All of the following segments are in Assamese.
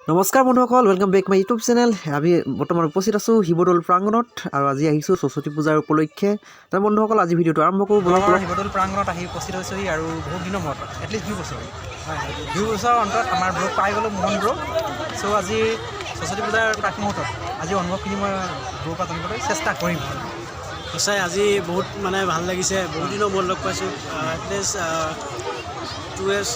নমস্কাৰ বন্ধুসকল, welcome back my YouTube channel. আমি বৰ্তমান উপস্থিত আছোঁ শিৱদৌল প্ৰাংগণত আৰু আজি আহিছোঁ সৰস্বতী পূজাৰ উপলক্ষে। তাৰ বন্ধুসকল আজি ভিডিঅ'টো আৰম্ভ কৰোঁ। শিৱদৌল প্ৰাংগণত আহি উপস্থিত হৈছোঁহি আৰু বহুত দিনৰ মূৰত এটলিষ্ট 2 বছৰ বছৰৰ অন্তত আমাৰ ব্লগ পাই গ'লোঁ মোহন ব্ৰ। চ' আজি সৰস্বতী পূজাৰ প্ৰাক মুহূৰ্তত আজি অনুভৱখিনি মই ব্ৰৰ পৰা জানিবলৈ চেষ্টা কৰিম। সঁচাই আজি বহুত ভাল লাগিছে, বহুত দিনৰ মূৰত লগ পাইছোঁ। এটলিষ্ট 2 years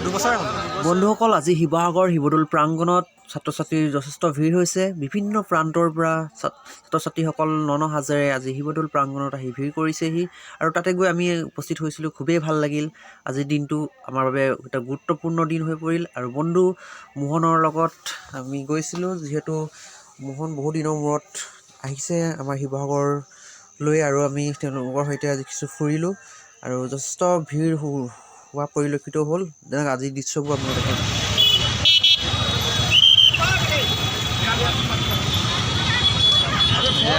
দুবছৰে হ'ল। বন্ধুসকল আজি শিৱসাগৰ শিৱদৌল প্ৰাংগণত ছাত্ৰ ছাত্ৰীৰ যথেষ্ট ভিৰ হৈছে। বিভিন্ন প্ৰান্তৰ পৰা ছাত্ৰ ছাত্ৰীসকল ননহাজেৰে আজি শিৱদৌল প্ৰাংগণত আহি ভিৰ কৰিছেহি আৰু তাতে গৈ আমি উপস্থিত হৈছিলোঁ। খুবেই ভাল লাগিল। আজিৰ দিনটো আমাৰ বাবে এটা গুৰুত্বপূৰ্ণ দিন হৈ পৰিল আৰু বন্ধু মোহনৰ লগত আমি গৈছিলোঁ, যিহেতু মোহন বহু দিনৰ মূৰত আহিছে আমাৰ শিৱসাগৰলৈ আৰু আমি তেওঁলোকৰ সৈতে আজি কিছু ফুৰিলোঁ আৰু যথেষ্ট ভিৰ হোৱা পৰিলক্ষিত হ'ল। যেনেকৈ আজিৰ দৃশ্যবোৰ আপোনালোকে দেখিম।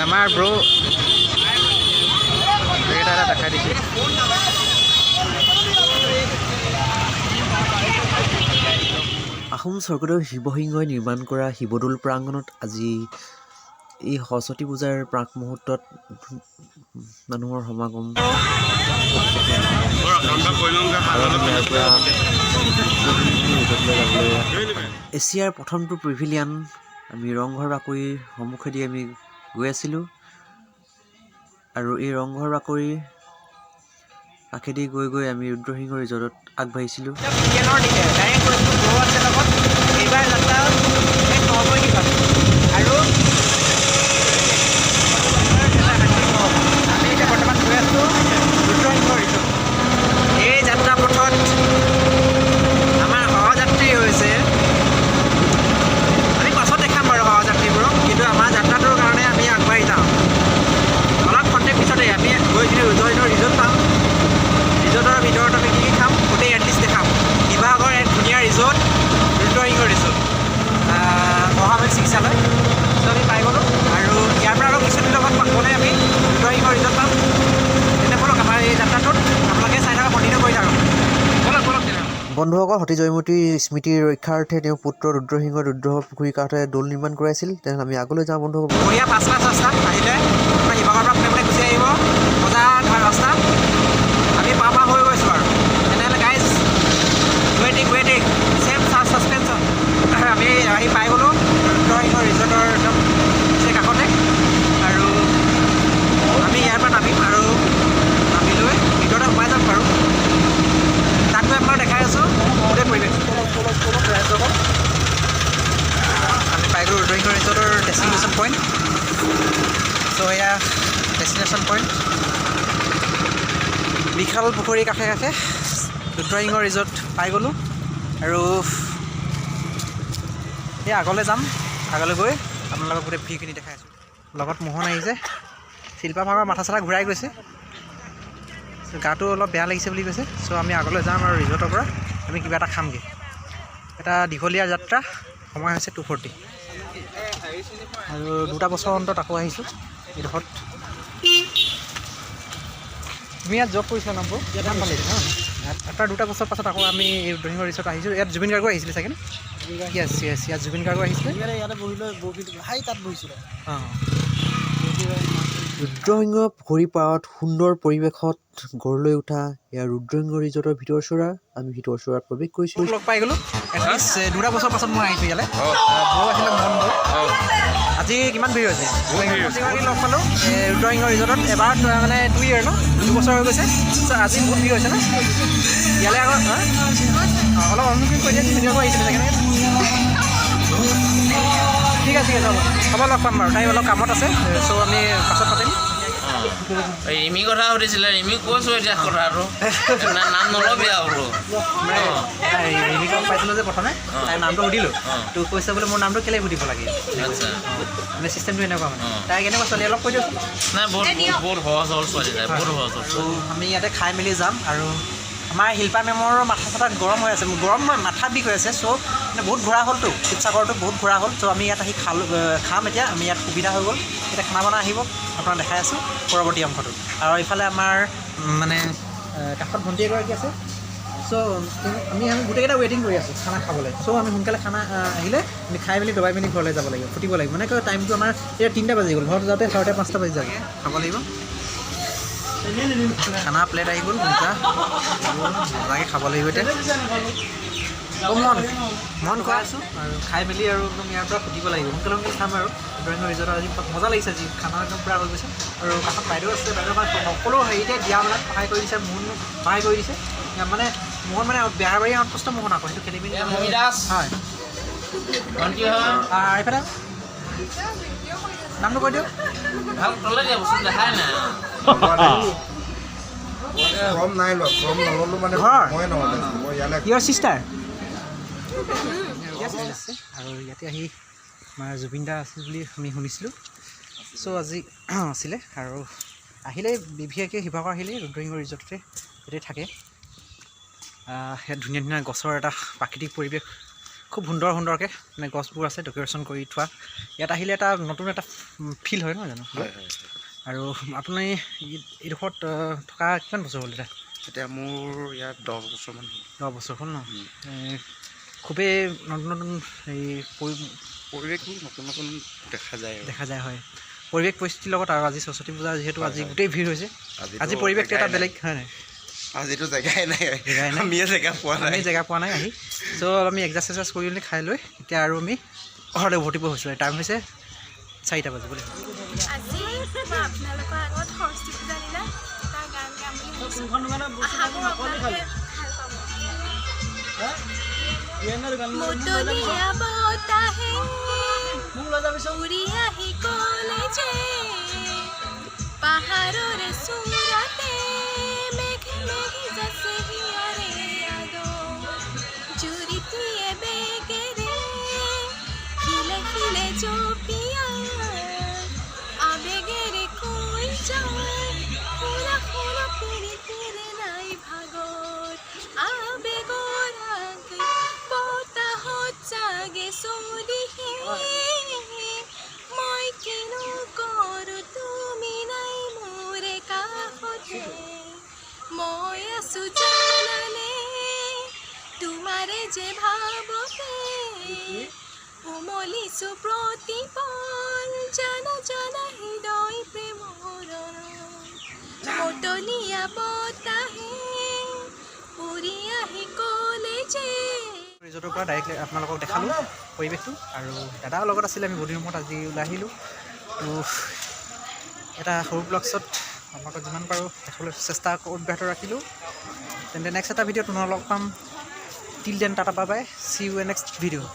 আমাৰ ব্ৰ এটা দেখাই দিছোঁ। আহোম স্বৰ্গদেউ শিৱসিংহই নিৰ্মাণ কৰা শিৱদৌল প্ৰাংগণত আজি এই সৰস্বতী পূজাৰ প্ৰাক মুহূৰ্তত মানুহৰ সমাগম। এছিয়াৰ প্ৰথমটো প্ৰিভিলিয়ান আমি ৰংঘৰ বাকৰিৰ সন্মুখেদি আমি গৈ আছিলোঁ আৰু এই ৰংঘৰ বাকৰিৰ কাষেদি গৈ গৈ আমি ৰুদ্ৰসিংহ ৰিজৰ্টত আগবাঢ়িছিলোঁ। আৰু আমি এতিয়া বৰ্তমান গৈ আছোঁ ৰুদ্ৰসিংহ ৰিজৰ্ট। এই যাত্ৰা পথত আমাৰ সহযাত্ৰী হৈছে, আমি পাছত দেখাম বাৰু সহযাত্ৰীবোৰক, কিন্তু আমাৰ যাত্ৰাটোৰ কাৰণে আমি আগবাঢ়ি যাওঁ। অলপ খন্তেক পিছতে আমি গৈ কিনে ৰুদ্ৰসিংহ ৰিজৰ্ট পাম। ৰিজৰ্টৰ ভিতৰত আমি কি খাম গোটেই এটলিষ্ট দেখাম। শিৱসাগৰ এক ধুনীয়া ৰিজৰ্ট, ৰুদ্ৰসিংহ ৰিজৰ্ট, মহাবীৰ চিকিৎসালয়। চ' আমি পাই গ'লোঁ আৰু ইয়াৰ পৰা আৰু কিছুদিনৰ লগত গ'লে আমি ৰুদ্ৰসিংহ ৰিজৰ্ট পাম। তেনে ব'লক আমাৰ এই যাত্ৰাটোত আপোনালোকে চাই থকা কণ্টিনিউ কৰি থাকক। ব'লক বন্ধুসকল, সতী জয়মতীৰ স্মৃতিৰ ৰক্ষাৰ্থে তেওঁ পুত্ৰ ৰুদ্ৰসিংহই ৰুদ্ৰ পুখুৰীৰ কাষতে দৌল নিৰ্মাণ কৰাইছিল। তেনেহ'লে আমি আগলৈ যাওঁ বন্ধুসকল। বঢ়িয়া 5টা 6টা আহিলে আপোনাৰ শিৱসাগৰৰ পৰা কোনে গুচি আহিব। মজা ৰাস্তা আমি পাৰ হৈ গৈছোঁ আৰু। তেনেহ'লে গাইজ ৱেইটিং চেম ছাছপেনশ্যন। আমি আহি পাই গ'লোঁ ৰুদ্ৰসিংহ ৰিজৰ্টৰ একদম কাষতে আৰু আমি ইয়াৰ পৰা নামিম আৰু নামি লৈ ভিতৰতে সোমাই যাম বাৰু। তাত গৈ আপোনাক দেখাই আছোঁ গোটেই পৰিৱেশ। আমি পাই গ'লোঁ ৰুদ্ৰসিংহ ৰিজৰ্টৰ ডেষ্টিনেশ্যন পইণ্ট। চ' এয়া ডেষ্টিনেশ্যন পইণ্ট, বিশাল পুখুৰীৰ কাষে কাষে ৰুদ্ৰসিংহ ৰিজৰ্ট পাই গ'লোঁ আৰু এই আগলৈ যাম। আগলৈ গৈ আপোনালোকক গোটেই ভিউখিনি দেখাই আছোঁ। লগত মোহন আহিছে। শিল্পা ভাগৰ মাথা চাথা ঘূৰাই গৈছে, গাটো অলপ বেয়া লাগিছে বুলি কৈছে। চ' আমি আগলৈ যাম আৰু ৰিজৰ্টৰ পৰা আমি কিবা এটা খামগৈ। এটা দীঘলীয়া যাত্ৰা, সময় হৈছে 2:40 আৰু 2টা বছৰ অন্তত আকৌ আহিছোঁ এইডোখৰত। তুমি ইয়াত জব কৰিছিলা নামটো কিমান ভাল লাগিছে ন? এটা 2টা বছৰ পাছত আকৌ আমি এই ৰুদ্ৰসিংহ ৰিজৰ্ট আহিছোঁ। ইয়াত জুবিন গাৰ্গো আহিছিলে চাগে ন? য়েছ ইয়াত জুবিন গাৰ্গো আহিছিলে। ইয়াতে বহিলৈ তাত বহিছিলোঁ। অঁ, ৰুদ্ৰসিংহ পুখুৰীৰ পাৰত সুন্দৰ পৰিৱেশত গঢ় লৈ উঠা এয়া ৰুদ্ৰসিংহ ৰিজৰ্টৰ ভিতৰচোৰা। আমি ভিতৰচোৰাত প্ৰৱেশ কৰিছোঁ। লগ পাই গ'লোঁ এটলিষ্ট 2টা বছৰ পাছত মই আহিছোঁ ইয়ালৈ। বৌ আছিলে মোহন বৌ। আজি কিমান ভিৰ হৈছে লগ পালোঁ ৰুদ্ৰসিংহ ৰিজৰ্টত। এবাৰ 2 year ন, 2 বছৰ হৈ গৈছে। আজি বহুত ভিৰ হৈছে ন ইয়ালৈ। আকৌ অলপ অনুমতি কৰি দিয়ে, ভিডিঅ'টো আহিছিলে চাগে। ঠিক আছে হ'ব লগ পাম বাৰু। তাই অলপ কামত আছে, চ' আমি পাছত পাতিম। ৰিমি কথা সুধিছিলে, ৰিমি কৈছোঁ এতিয়া কথাটো নাম নল'বি আৰু। ৰিমিক পাইছিলোঁ যে প্ৰথমে তাইৰ নামটো সুধিলোঁ, তোক কৈছে বোলে মোৰ নামটো কেলৈ সুধিব লাগে। আচ্ছা, মানে চিষ্টেমটো এনেকুৱা মানে। তাই কেনেকুৱা ছোৱালী অলপ কৈ দিয়কচোন। নাই বহুত সহজ সৰল ছোৱালী, তাই বহুত সহজ সৰল। ত' আমি ইয়াতে খাই মেলি যাম আৰু আমাৰ শিল্পা মেমৰ মাথা চাথা গৰম হৈ আছে, গৰম মাথা বিষ হৈ আছে। চ' মানে বহুত ঘূৰা হ'লতো, শিৱসাগৰটো বহুত ঘূৰা হ'ল। চ' আমি ইয়াত আহি খাম এতিয়া। আমি ইয়াত সুবিধা হৈ গ'ল, এতিয়া খানা বনাই আহিব, আপোনাক দেখাই আছোঁ পৰৱৰ্তী অংশটো। আৰু ইফালে আমাৰ মানে কাষত ভণ্টি এগৰাকী আছে, চ' চ' আমি গোটেইকেইটা ৱেইটিং কৰি আছোঁ খানা খাবলৈ চ' আমি সোনকালে খানা আহিলে আমি খাই মেলি দবাই মেলি ঘৰলৈ যাব লাগিব ফুটিব লাগিব মানে টাইমটো আমাৰ এতিয়া 3টা বাজি গ'ল ঘৰত যাওঁতে 4:30-5টা বাজি যাব খাব লাগিব খানা প্লেট আহি গ'ল 2টা মজাকৈ খাব লাগিব এতিয়া মন খোৱাই আছোঁ আৰু খাই মেলি আৰু একদম ইয়াৰ পৰা ফুটিব লাগিব সোনকালে খাম আৰু ড্ৰয়িং ৰিজৰ্টত আজি মজা লাগিছে আজি খানা একদম পূৰা হৈ গৈছে আৰু কাষত বাইদেউ আছে বাইদেউ আমাৰ সকলো হেৰিতে দিয়াবিলাক সহায় কৰি দিছে মোহন সহায় কৰি দিছে মানে মোহন মানে বেহাৰবাৰী আউটপোষ্ট মোহন আকৌ সেইটো খেলি মেলি হয় এইফালে নামটো কৈ দিয়ক ইয়ৰ চিষ্টাৰ আৰু ইয়াতে আহি আমাৰ জুবিন দা আছিল বুলি আমি শুনিছিলোঁ চ' আজি আছিলে আৰু আহিলে বিশেষকৈ শিৱসাগৰ আহিলে ৰুদ্ৰসিংহ ৰিজৰ্টতে ইয়াতে থাকে ইয়াত ধুনীয়া ধুনীয়া গছৰ এটা প্ৰাকৃতিক পৰিৱেশ খুব সুন্দৰকৈ মানে গছবোৰ আছে ডেক'ৰেশ্যন কৰি থোৱা ইয়াত আহিলে এটা নতুন এটা ফিল হয় নহয় জানো আৰু আপুনি এইডোখৰত থকা কিমান বছৰ হ'ল এতিয়া মোৰ ইয়াত 10 বছৰমান 10 বছৰ হ'ল ন খুবেই নতুন নতুন এই পৰিৱেশবোৰ নতুন নতুন দেখা যায় হয় পৰিৱেশ পৰিস্থিতিৰ লগত আৰু আজি সৰস্বতী পূজা যিহেতু আজি গোটেই ভিৰ হৈছে আজি পৰিৱেশটো এটা বেলেগ হয় নাই আজিতো জেগাই নাই আমিয়ে জেগা পোৱা নাই আহি চ' আমি এক্সাৰচাইজ কৰি মেলি খাই লৈ এতিয়া আৰু আমি ঘৰলৈ উভতিব হৈছোঁ টাইম হৈছে 4টা বাজিবলৈ আজি মই আপোনালোকৰ আগত সৰস্বতী পূজা দিনা এটা গান গাম বুলি পাহাৰৰ চূড়াতে মেঘে মেঘে যাছে হিয়াৰে আদম জুৰিটিয়ে বেগেৰে খিলে খিলে জপিয়া আবেগেৰে কৈ যায় শুনা শুনা পিৰিতিৰে নাই ভাগত আবেগৰ আগে বতাহত জাগে চদিহে মই কিনো কৰোঁ তুমি নাই মোৰে কাষতে মই আছোঁ জানানে তোমাৰে যে ভাবতে উমলিছোঁ প্ৰতিপল জানা জানা হৃদয় প্ৰেমৰ মতলীয়া বতাহে উৰি আহি ক'লে যে ৰিজৰ্টৰ পৰা ডাইৰেক্ট আপোনালোকক দেখালোঁ পৰিৱেশটো আৰু দাদাৰ লগত আছিলে আমি বহুদিনৰ মূৰত আজি ওলাই আহিলোঁ তো এটা সৰু ব্লগছত আপোনালোকক যিমান পাৰোঁ দেখাবলৈ চেষ্টা অব্যাহত ৰাখিলোঁ তেন্তে নেক্সট এটা ভিডিঅ'ত পুনৰ লগ পাম till then tata bye bye see you next video'